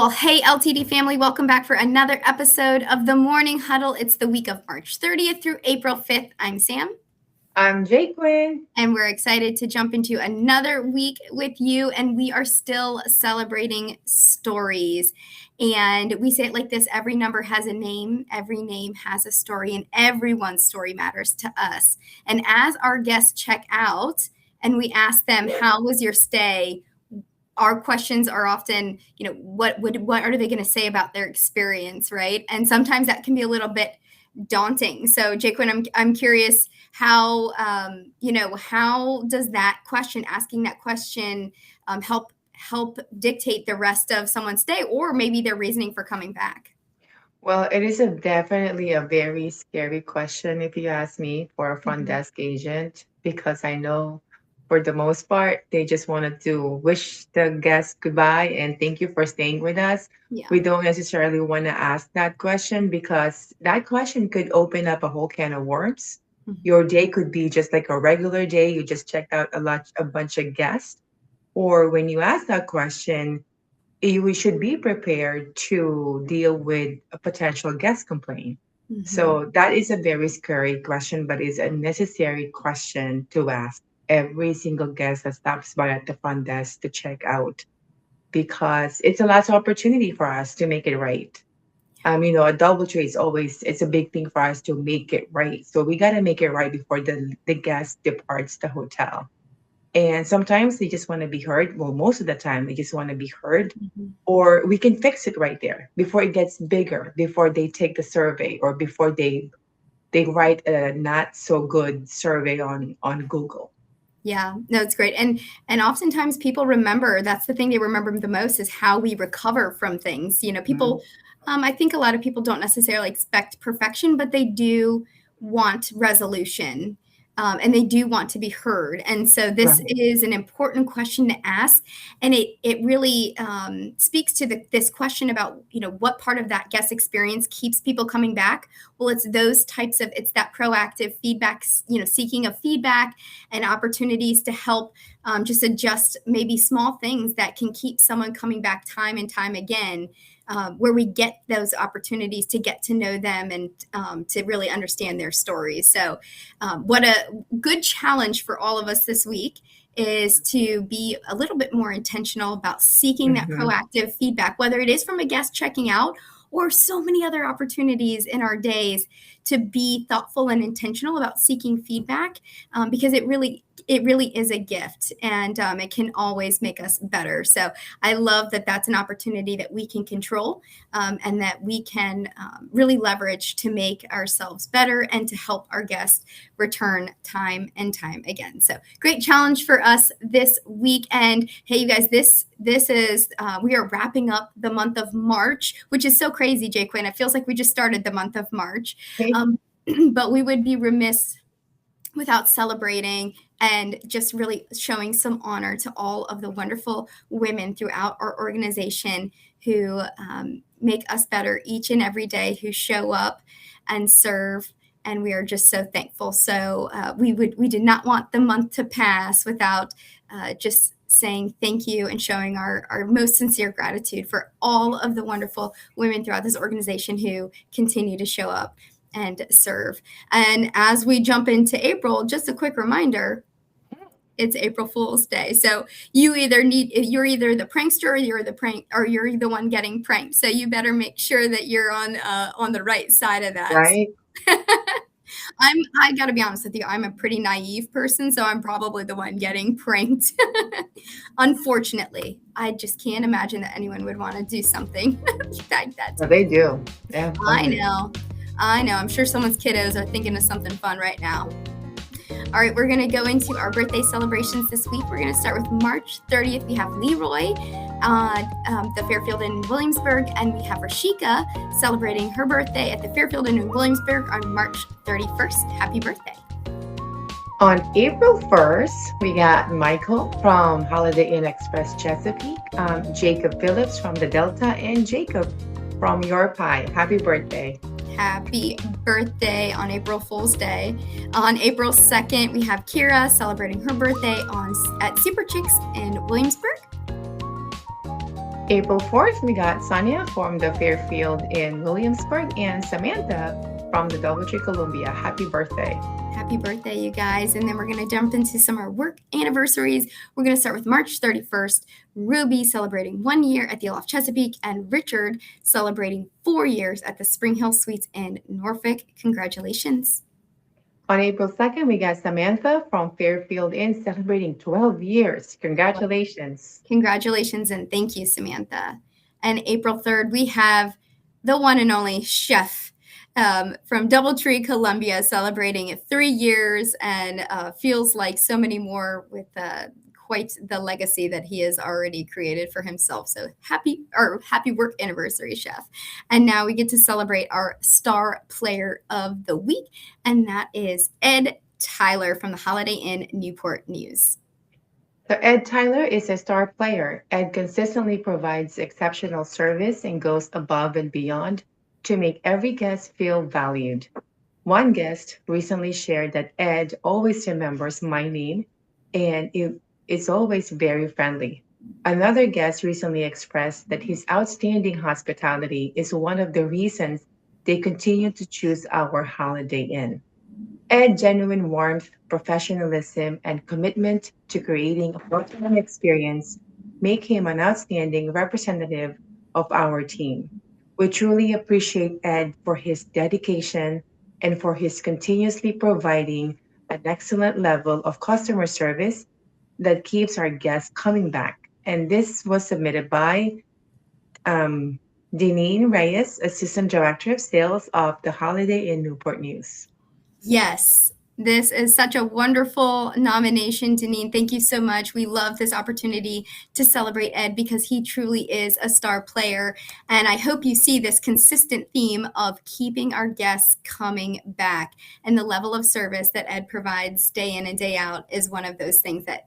Well, hey, LTD family, welcome back for another episode of the Morning Huddle. It's the week of March 30th through April 5th. I'm Sam, I'm Jaquin. and we're excited to jump into another week with you. And we are still celebrating stories. And we say it like this: every number has a name, every name has a story, and everyone's story matters to us. And as our guests check out and we ask them, how was your stay? Our questions are often, what are they going to say about their experience, right? And sometimes that can be a little bit daunting. So, Jaquin, I'm curious how how does that question, asking that question, help dictate the rest of someone's day, or maybe their reasoning for coming back? Well, it is definitely a very scary question, if you ask me, for a front Mhm. desk agent, because I know for the most part, they just wanted to wish the guest goodbye and thank you for staying with us. Yeah. We don't necessarily want to ask that question because that question could open up a whole can of worms. Mhm. Your day could be just like a regular day. You just checked out a bunch of guests. Or when you ask that question, we should be prepared to deal with a potential guest complaint. Mhm. So that is a very scary question, but it's a necessary question to ask every single guest that stops by at the front desk to check out because it's a last opportunity for us to make it right. A double tree is always it's a big thing for us to make it right. So we gotta make it right before the guest departs the hotel. And sometimes they just want to be heard. Well, most of the time they just want to be heard, Mhm. or we can fix it right there before it gets bigger, before they take the survey or before they write a not so good survey on Google. Yeah, no, it's great. And oftentimes people remember, that's the thing they remember the most, is how we recover from things. Mhm. People, I think a lot of people don't necessarily expect perfection, but they do want resolution. And they do want to be heard. And so this Right. is an important question to ask. And it really speaks to this question about, what part of that guest experience keeps people coming back. Well, it's that proactive feedback, seeking of feedback and opportunities to help, just adjust maybe small things that can keep someone coming back time and time again, where we get those opportunities to get to know them and to really understand their stories. So, what a good challenge for all of us this week is to be a little bit more intentional about seeking that Hmm. proactive feedback, whether it is from a guest checking out or so many other opportunities in our days, to be thoughtful and intentional about seeking feedback, because it really is a gift, and it can always make us better. So I love that that's an opportunity that we can control, and that we can really leverage to make ourselves better and to help our guests return time and time again. So great challenge for us this week. And hey, you guys, this is we are wrapping up the month of March, which is so crazy, Jay Quinn. It feels like we just started the month of March. Okay. Um, but we would be remiss without celebrating and just really showing some honor to all of the wonderful women throughout our organization who make us better each and every day, who show up and serve. And we are just so thankful. So we did not want the month to pass without just saying thank you and showing our most sincere gratitude for all of the wonderful women throughout this organization who continue to show up and serve. And as we jump into April, just a quick reminder, it's April Fool's Day. So you're either the prankster, or you're the one getting pranked. So you better make sure that you're on the right side of that. Right. I got to be honest with you. I'm a pretty naive person, so I'm probably the one getting pranked. Unfortunately, I just can't imagine that anyone would want to do something like that to Well, me. they do. They have fun I with it. know. I know. I'm sure someone's kiddos are thinking of something fun right now. All right, we're going to go into our birthday celebrations this week. We're going to start with March 30th. We have Leroy, the Fairfield Inn in Williamsburg, and we have Rashika celebrating her birthday at the Fairfield Inn in Williamsburg on March 31st. Happy birthday. On April 1st, we got Michael from Holiday Inn Express Chesapeake, Jacob Phillips from the Delta, and Jacob from Your Pie. Happy birthday. Happy birthday on April Fool's Day. On April 2nd, we have Kira celebrating her birthday at Super Chicks in Williamsburg. April 4th, we got Sonia from the Fairfield in Williamsburg and Samantha from the Doubletree Columbia. Happy birthday. Happy birthday, you guys. And then we're going to jump into some of our work anniversaries. We're going to start with March 31st, Ruby celebrating 1 year at the Aloft Chesapeake, and Richard celebrating 4 years at the Spring Hill Suites in Norfolk. Congratulations. On April 2nd, we got Samantha from Fairfield Inn celebrating 12 years. Congratulations. Congratulations and thank you, Samantha. And April 3rd, we have the one and only Chef from Doubletree, Columbia, celebrating 3 years and feels like so many more with quite the legacy that he has already created for himself. So happy work anniversary, Chef. And now we get to celebrate our star player of the week, and that is Ed Tyler from the Holiday Inn Newport News. So Ed Tyler is a star player. Ed consistently provides exceptional service and goes above and beyond to make every guest feel valued. One guest recently shared that Ed always remembers my name and is always very friendly. Another guest recently expressed that his outstanding hospitality is one of the reasons they continue to choose our Holiday Inn. Ed's genuine warmth, professionalism, and commitment to creating a welcoming experience make him an outstanding representative of our team. We truly appreciate Ed for his dedication and for his continuously providing an excellent level of customer service that keeps our guests coming back. And this was submitted by um, Deneen Reyes, Assistant Director of Sales of the Holiday Inn Newport News. Yes, this is such a wonderful nomination, Deneen. Thank you so much. We love this opportunity to celebrate Ed because he truly is a star player. And I hope you see this consistent theme of keeping our guests coming back. And the level of service that Ed provides day in and day out is one of those things that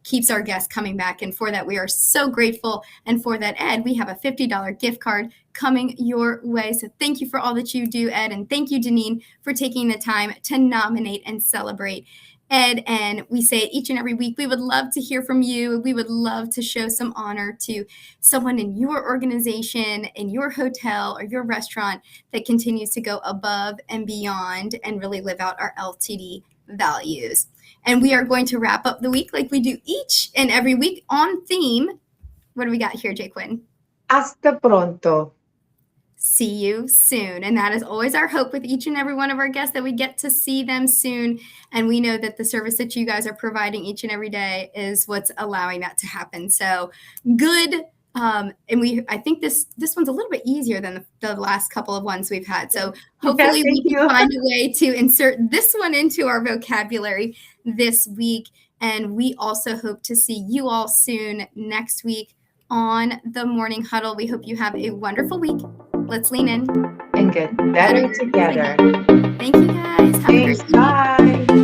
keeps our guests coming back. And for that, we are so grateful. And for that, Ed, we have a $50 gift card coming your way. So thank you for all that you do, Ed. And thank you, Deneen, for taking the time to nominate and celebrate Ed. And we say it each and every week, we would love to hear from you. We would love to show some honor to someone in your organization, in your hotel, or your restaurant that continues to go above and beyond and really live out our LTD values. And we are going to wrap up the week like we do each and every week on theme. What do we got here, Jay Quinn? Hasta pronto. See you soon. And that is always our hope with each and every one of our guests, that we get to see them soon. And we know that the service that you guys are providing each and every day is what's allowing that to happen. So good. And I think this one's a little bit easier than the last couple of ones we've had. So hopefully we can find a way to insert this one into our vocabulary this week. And we also hope to see you all soon next week on the Morning Huddle. We hope you have a wonderful week. Let's lean in and get better together. Thank you, guys. Thanks. Bye.